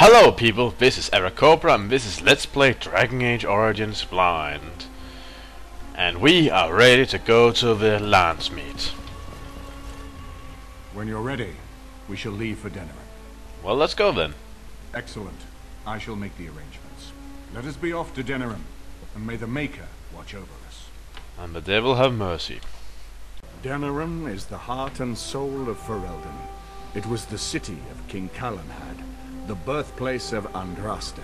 Hello people, this is Eric Cobra and this is Let's Play Dragon Age Origins Blind. And we are ready to go to the Landsmeet. When you're ready, we shall leave for dinner. Well, let's go then. Excellent. I shall make the arrangements. Let us be off to Denerim, and may the Maker watch over us. And the devil have mercy. Denerim is the heart and soul of Ferelden. It was the city of King Calanhad, the birthplace of Andraste.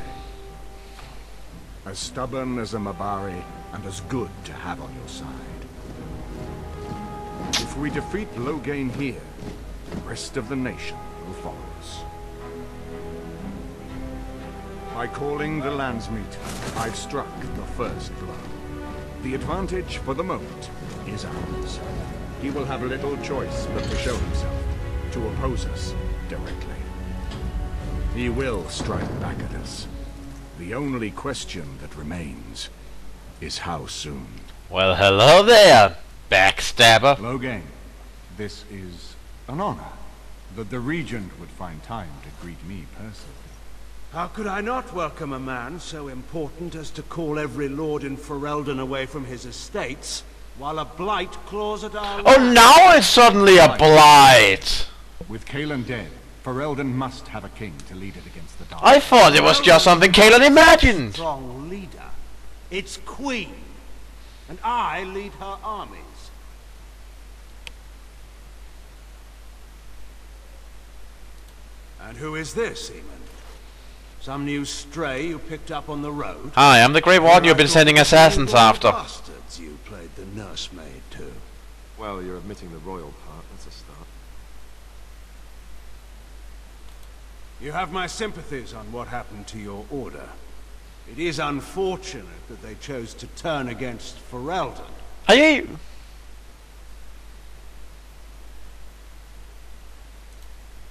As stubborn as a Mabari, and as good to have on your side. If we defeat Loghain here, the rest of the nation will follow us. By calling the Landsmeet, I've struck the first blow. The advantage, for the moment, is ours. He will have little choice but to show himself, to oppose us directly. He will strike back at us. The only question that remains is how soon. Well, hello there, backstabber. Loghain, this is an honor that the Regent would find time to greet me personally. How could I not welcome a man so important as to call every lord in Ferelden away from his estates, while a blight claws at our Oh, now it's suddenly a blight. With Cailan dead, Ferelden must have a king to lead it against the dark. I thought it was just something Cailan imagined. Strong leader. It's Queen, and I lead her armies. And who is this, Eamon? Some new stray you picked up on the road? Hi, I'm the Grey Warden you've been sending assassins after. Bastards you played the nursemaid to. Well, you're admitting the royal part. That's a start. You have my sympathies on what happened to your order. It is unfortunate that they chose to turn against Ferelden. Are you?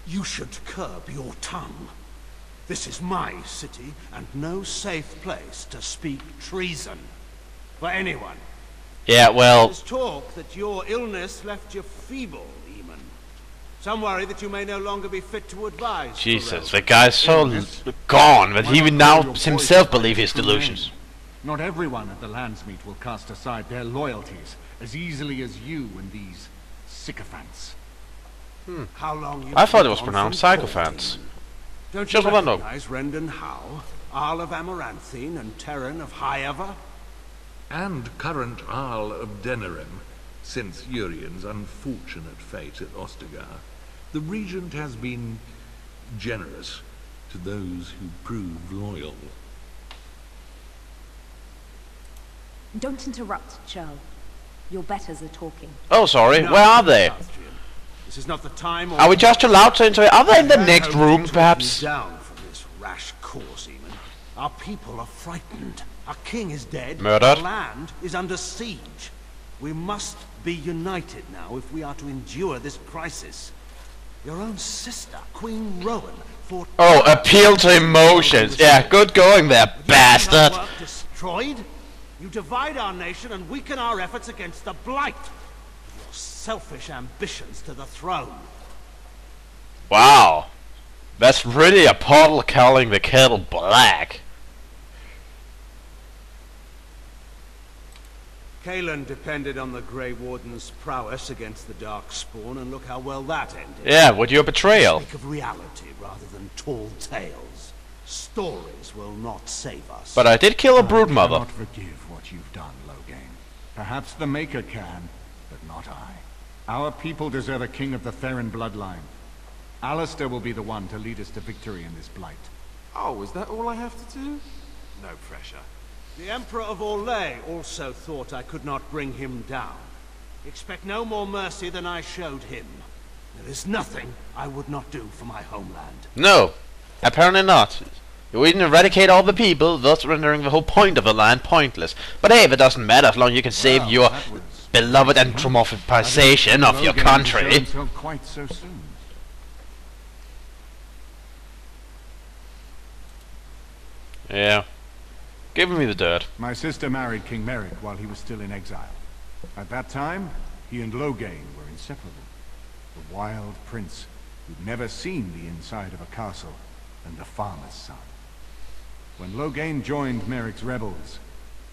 You should curb your tongue. This is my city, and no safe place to speak treason for anyone. Yeah, well, There's talk that your illness left you feeble, Eamon. Some worry that you may no longer be fit to advise. Jesus, Ferelden. the guy's so gone that he would now himself believe his delusions. Not everyone at the Landsmeet will cast aside their loyalties as easily as you and these sycophants. How long I thought it was gone pronounced from sycophants. court, Eamon? Don't Just you what I know. recognize Rendon Howe, Arl of Amaranthine, and Terran of Highever? And current Arl of Denerim, since Urien's unfortunate fate at Ostagar. The Regent has been generous to those who prove loyal. Don't interrupt, Churl. Your betters are talking. Oh, sorry, No, where are they? Austrian. This is not the time. Or Are we just allowed to enter? Are they in the I next hope room, you talk perhaps? me down from this rash course, Eamon. Our people are frightened. Our king is dead. Murdered. The land is under siege. We must be united now if we are to endure this crisis. Your own sister, Queen Rowan, fought. Oh, appeal to emotions. Yeah, good going there, bastard. Work destroyed. You divide our nation and weaken our efforts against the blight. Your selfish ambitions to the throne. Wow. That's really a portal calling the kettle black. Cailan depended on the Grey Warden's prowess against the Darkspawn, and look how well that ended. Yeah, with your betrayal. Speak of reality rather than tall tales. Stories will not save us. But I did kill a brood I mother. cannot forgive what you've done, Loghain. Perhaps the Maker can, but not I. Our people deserve a king of the Theron bloodline. Alistair will be the one to lead us to victory in this blight. Oh, is that all I have to do? No pressure. The Emperor of Orlais also thought I could not bring him down. Expect no more mercy than I showed him. There is nothing I would not do for my homeland. No, apparently not. You wouldn't eradicate all the people, thus rendering the whole point of the land pointless. But hey, it doesn't matter as long as you can save Well, your that was beloved I didn't anthropomorphization of your Loghain would show country. himself quite so soon. Yeah. Give me the dirt. My sister married King Merrick while he was still in exile. At that time, he and Loghain were inseparable. The wild prince who'd never seen the inside of a castle and the farmer's son. When Loghain joined Merrick's rebels,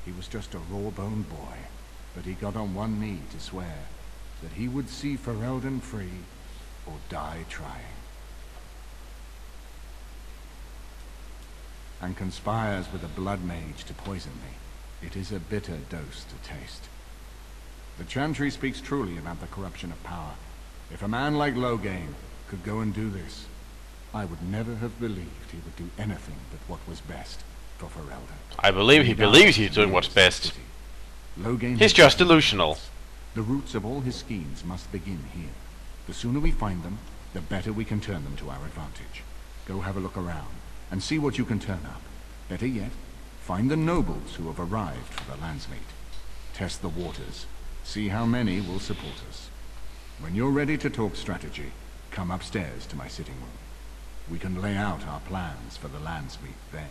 he was just a raw-boned boy, but he got on one knee to swear that he would see Ferelden free or die trying. And conspires with a blood mage to poison me. It is a bitter dose to taste. The Chantry speaks truly about the corruption of power. If a man like Loghain could go and do this, I would never have believed he would do anything but what was best for Ferelden. I believe he believes he's doing what's best. Loghain He's just delusional. The roots of all his schemes must begin here. The sooner we find them, the better we can turn them to our advantage. Go have a look around, and see what you can turn up. Better yet, find the nobles who have arrived for the Landsmeet. Test the waters. See how many will support us. When you're ready to talk strategy, come upstairs to my sitting room. We can lay out our plans for the Landsmeet then.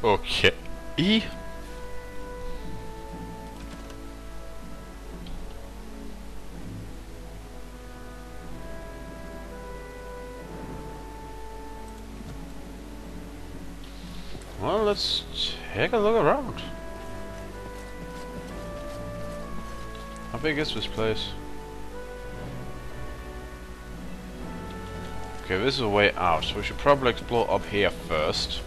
Okay. Well, let's take a look around. How big is this place? Okay, this is a way out, so we should probably explore up here first.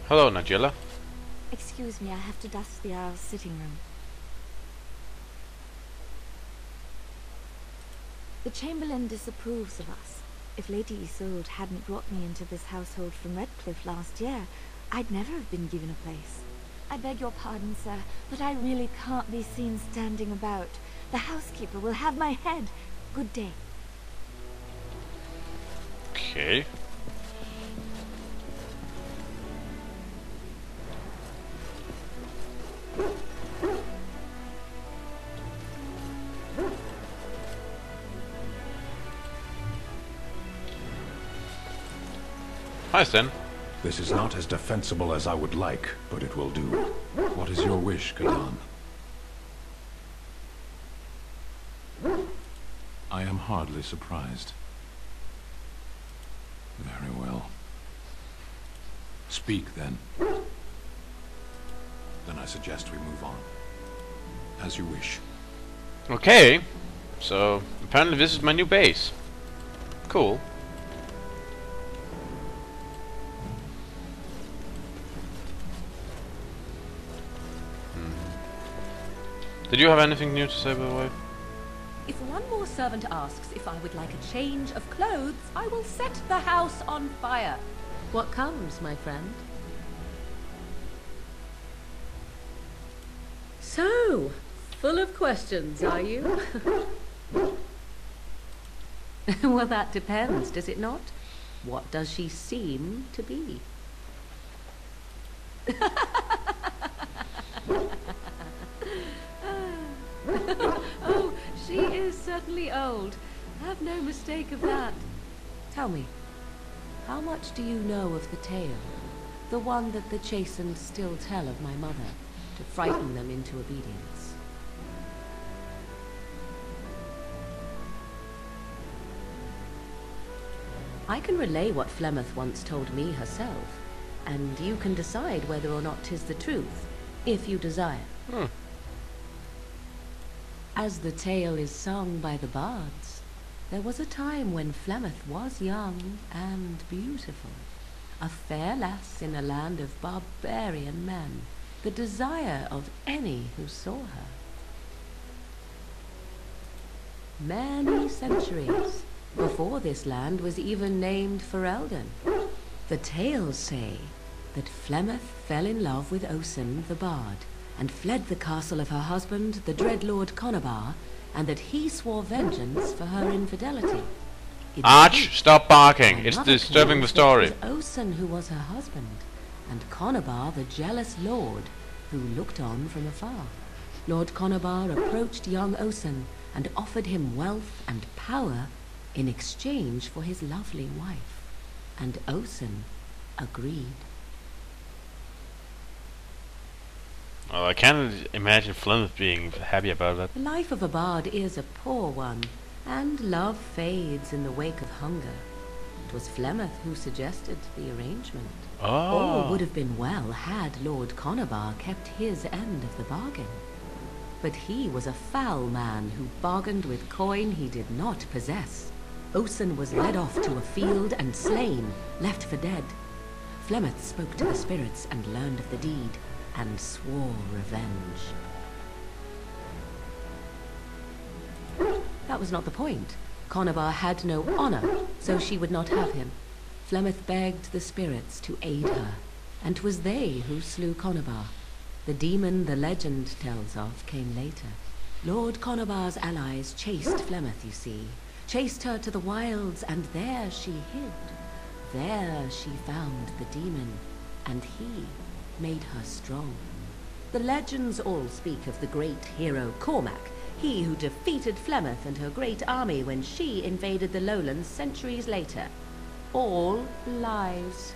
Hello, Nigella. Excuse me, I have to dust the Earl's sitting room. The Chamberlain disapproves of us. If Lady Isolde hadn't brought me into this household from Redcliffe last year, I'd never have been given a place. I beg your pardon, sir, but I really can't be seen standing about. The housekeeper will have my head. Good day. Okay. Hi, Sten. This is not as defensible as I would like, but it will do. What is your wish, Kadan? I am hardly surprised. Very well. Speak, then. Then I suggest we move on. As you wish. Okay. So, apparently this is my new base. Cool. Did you have anything new to say, by the way? If one more servant asks if I would like a change of clothes, I will set the house on fire. What comes, my friend? So, full of questions, are you? Well, that depends, does it not? What does she seem to be? Oh, she is certainly old. Have no mistake of that. Tell me, how much do you know of the tale? The one that the chastened still tell of my mother, to frighten them into obedience. I can relay what Flemeth once told me herself, and you can decide whether or not 'tis the truth, if you desire. As the tale is sung by the bards, there was a time when Flemeth was young and beautiful, a fair lass in a land of barbarian men, the desire of any who saw her. Many centuries before this land was even named Ferelden, the tales say that Flemeth fell in love with Osen the bard, and fled the castle of her husband, the dread Lord Conabar, and that he swore vengeance for her infidelity. Arch, stop barking. It's disturbing the story. It was Osen who was her husband, and Conabar the jealous lord, who looked on from afar. Lord Conabar approached young Osen and offered him wealth and power in exchange for his lovely wife, and Osen agreed. Well, I can't imagine Flemeth being happy about that. The life of a bard is a poor one, and love fades in the wake of hunger. It was Flemeth who suggested the arrangement. All would have been well had Lord Conobar kept his end of the bargain. But he was a foul man who bargained with coin he did not possess. Osen was led off to a field and slain, left for dead. Flemeth spoke to the spirits and learned of the deed, and swore revenge. That was not the point. Conobar had no honor, so she would not have him. Flemeth begged the spirits to aid her, and 'twas they who slew Conobar. The demon the legend tells of came later. Lord Conobar's allies chased Flemeth, you see. Chased her to the wilds, and there she hid. There she found the demon, and he made her strong. The legends all speak of the great hero Cormac, he who defeated Flemeth and her great army when she invaded the lowlands centuries later. All lies.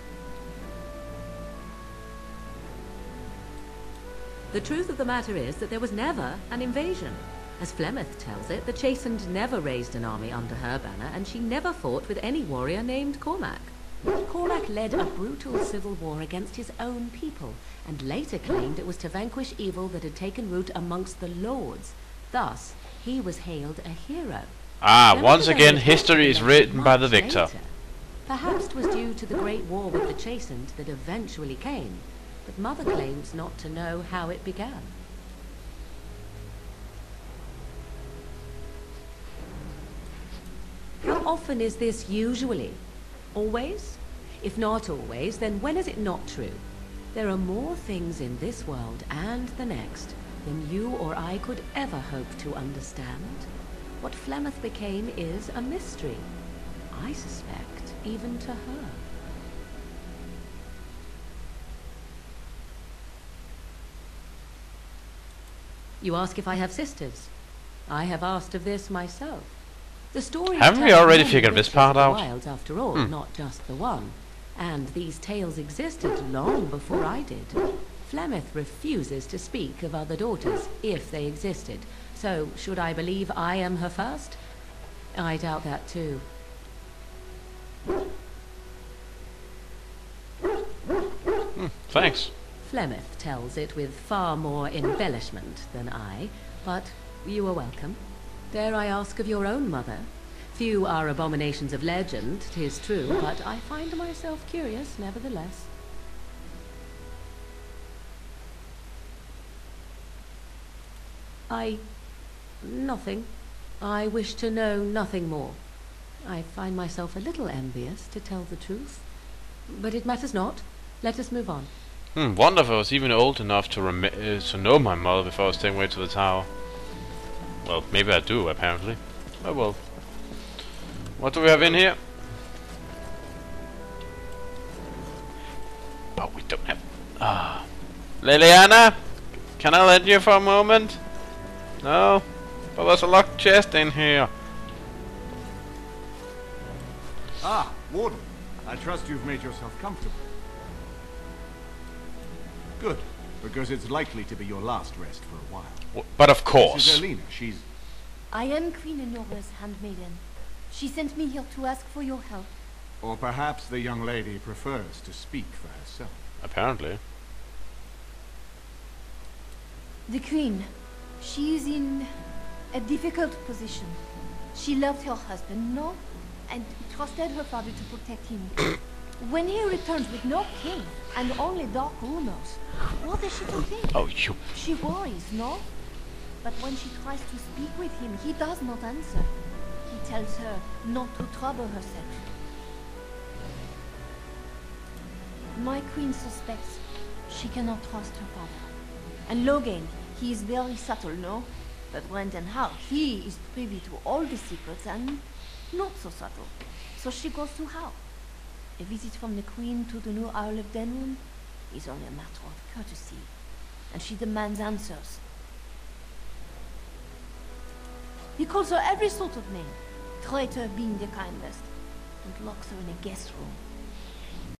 The truth of the matter is that there was never an invasion. As Flemeth tells it, the Chastened never raised an army under her banner, and she never fought with any warrior named Cormac. Cormac led a brutal civil war against his own people, and later claimed it was to vanquish evil that had taken root amongst the lords. Thus, he was hailed a hero. Once again, history is written by the victor. Later. Perhaps 'twas due to the great war with the Chastened that eventually came, but Mother claims not to know how it began. How often is this usually? Always? If not always, then when is it not true? There are more things in this world and the next than you or I could ever hope to understand. What Flemeth became is a mystery, I suspect, even to her. You ask if I have sisters. I have asked of this myself. The story Haven't we already figured this part out? Wilds, after all, not just the one. And these tales existed long before I did. Flemeth refuses to speak of other daughters, if they existed. So, should I believe I am her first? I doubt that too. Thanks. Flemeth tells it with far more embellishment than I, but you are welcome. Dare I ask of your own mother? Few are abominations of legend, 'tis true, but I find myself curious nevertheless. Nothing. I wish to know nothing more. I find myself a little envious, to tell the truth. But it matters not. Let us move on. Wonder if I was even old enough to know my mother before I was taken away to the tower. Well, maybe I do, apparently. Oh well. What do we have in here? Oh, we don't have... Liliana? Can I let you for a moment? No? But there's a locked chest in here. Ah, Warden. I trust you've made yourself comfortable. Good, because it's likely to be your last rest for a while. But of course. This is Elena. She's... I am Queen Enora's handmaiden. She sent me here to ask for your help. Or perhaps the young lady prefers to speak for herself. Apparently. The Queen, she is in a difficult position. She loved her husband, no? And trusted her father to protect him. When he returns with no king and only dark rumors, what is she to think? Oh, you... She worries, no? But when she tries to speak with him, he does not answer. He tells her not to trouble herself. My queen suspects she cannot trust her father. And Loghain, he is very subtle, no? But Brendan Howe, he is privy to all the secrets and not so subtle. So she goes to Howe. A visit from the Queen to the new Isle of Denwood is only a matter of courtesy, and she demands answers. He calls her every sort of name, traitor being the kindest, and locks her in a guest room.